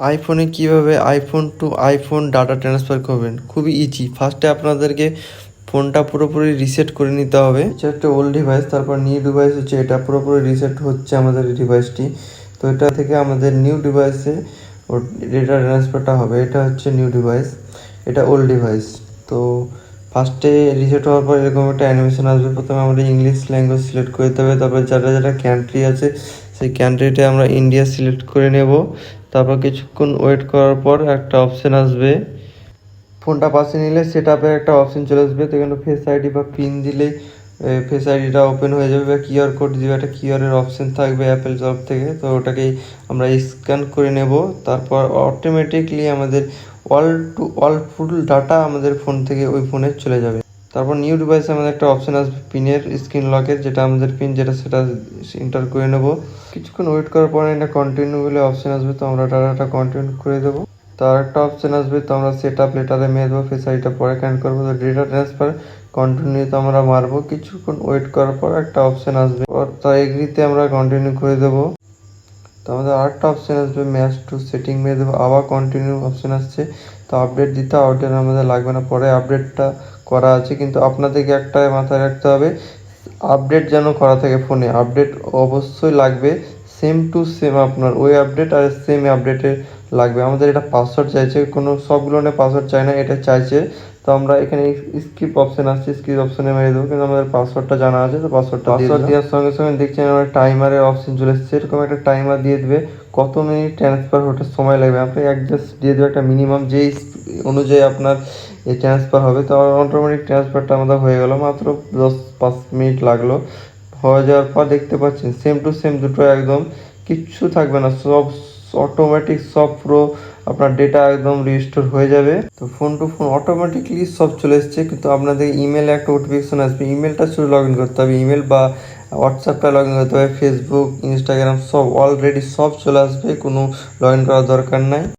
আইফোনে কিভাবে iPhone to iPhone data transfer করবেন, খুবই ইজি। ফার্স্টে আপনাদেরকে ফোনটা পুরোপুরি রিসেট করে নিতে হবে। এটা একটা ওল্ড ডিভাইস, তারপর নিউ ডিভাইস হচ্ছে এটা, পুরোপুরি রিসেট হচ্ছে আমাদের এই ডিভাইসটি। তো এটা থেকে আমাদের নিউ ডিভাইসে ওর ডেটা ট্রান্সফারটা হবে। এটা হচ্ছে নিউ ডিভাইস, এটা ওল্ড ডিভাইস। তো ফার্স্টে রিসেট হওয়ার পর এরকম একটা অ্যানিমেশন আসবে। প্রথমে আমাদের ইংলিশ ল্যাঙ্গুয়েজ সিলেক্ট করে দিতে হবে, তারপর যারা কান্ট্রি আছে সেই কান্ট্রিটা আমরা ইন্ডিয়া সিলেক্ট করে নেব। তারপর কিছুক্ষণ ওয়েট করার পর একটা অপশান আসবে, ফোনটা পাশে নিলে সেট আপের একটা অপশান চলে আসবে। তো এখানে ফেস আইডি বা পিন দিলেই ফেস আইডিটা ওপেন হয়ে যাবে, বা কিউআর কোড দিবে, একটা কিউআরের অপশান থাকবে অ্যাপেল তরফ থেকে। তো ওটাকেই আমরা স্ক্যান করে নেব। তারপর অটোমেটিকলি আমাদের অল ফুল ডাটা আমাদের ফোন থেকে ওই ফোনে চলে যাবে। তারপর নিউ ডিভাইসে আমাদের একটা অপশান আসবে পিনের, স্ক্রিন লকের, যেটা আমাদের পিন যেটা সেটা এন্টার করে নেব। কিছুক্ষণ ওয়েট করার পরে এটা কন্টিনিউ বলে অপশান আসবে, তো আমরা ডাটাটা কন্টিনিউ করে দেবো। তো আরেকটা অপশান আসবে, তো আমরা সেট আপ লেটারে মেরে দেবো, ফেস আইডিটা পরে কানেক্ট করবো। তো ডেটা ট্রান্সফার কন্টিনিউতে আমরা মারবো। কিছুক্ষণ ওয়েট করার পর একটা অপশান আসবে, তো এগ্রিতে আমরা কন্টিনিউ করে দেবো। তো আমাদের আরেকটা অপশান আসবে, ম্যাচ টু সেটিং মেরে দেবো, আবার কন্টিনিউ অপশান আসছে। তো আপডেট দিতে, আপডেট আমাদের লাগবে না, পরে আপডেটটা করা আছে। কিন্তু আপনাদেরকে একটা মাথায় রাখতে হবে, আপডেট যেন করা থাকে ফোনে, আপডেট অবশ্যই লাগবে। সেম টু সেম আপনার ওই আপডেট আর সেম আপডেটে লাগবে। আমাদের এটা পাসওয়ার্ড চাইছে, কোনো সবগুলো নিয়ে পাসওয়ার্ড চাই না, এটা চাইছে। তো আমরা এখানে স্কিপ অপশান আসছে, স্কিপ অপশানে মেরে দেবো, কিন্তু আমাদের পাসওয়ার্ডটা জানা আছে। তো পাসওয়ার্ডটা দেওয়ার সঙ্গে সঙ্গে দেখছেন আমার টাইমারের অপশান চলে এসেছে। এরকম একটা টাইমার দিয়ে দেবে কত মিনিট ট্রান্সফার হতে সময় লাগবে। আপনি অ্যাডজাস্ট দিয়ে দেবে একটা মিনিমাম, যেই অনুযায়ী আপনার এই ট্রান্সফার হবে। তো অটোমেটিক ট্রান্সফারটা আমাদের হয়ে গেল, মাত্র 10-5 মিনিট লাগলো। হয়ে যাওয়ার পর দেখতে পাচ্ছেন সেম টু সেম দুটো একদম কিচ্ছু থাকবে না, সব অটোমেটিক, সব পুরো আপনার ডেটা একদম রিস্টোর হয়ে যাবে। তো ফোন টু ফোন অটোমেটিকলি সব চলে এসছে। কিন্তু আপনাদের ইমেলে একটা নোটিফিকেশন আসবে, ইমেলটা শুধু লগ ইন করতে হবে, ইমেল বা হোয়াটসঅ্যাপটা লগ ইন করতে হবে, ফেসবুক ইনস্টাগ্রাম সব অলরেডি সব চলে আসবে, কোনো লগ ইন করার দরকার নাই।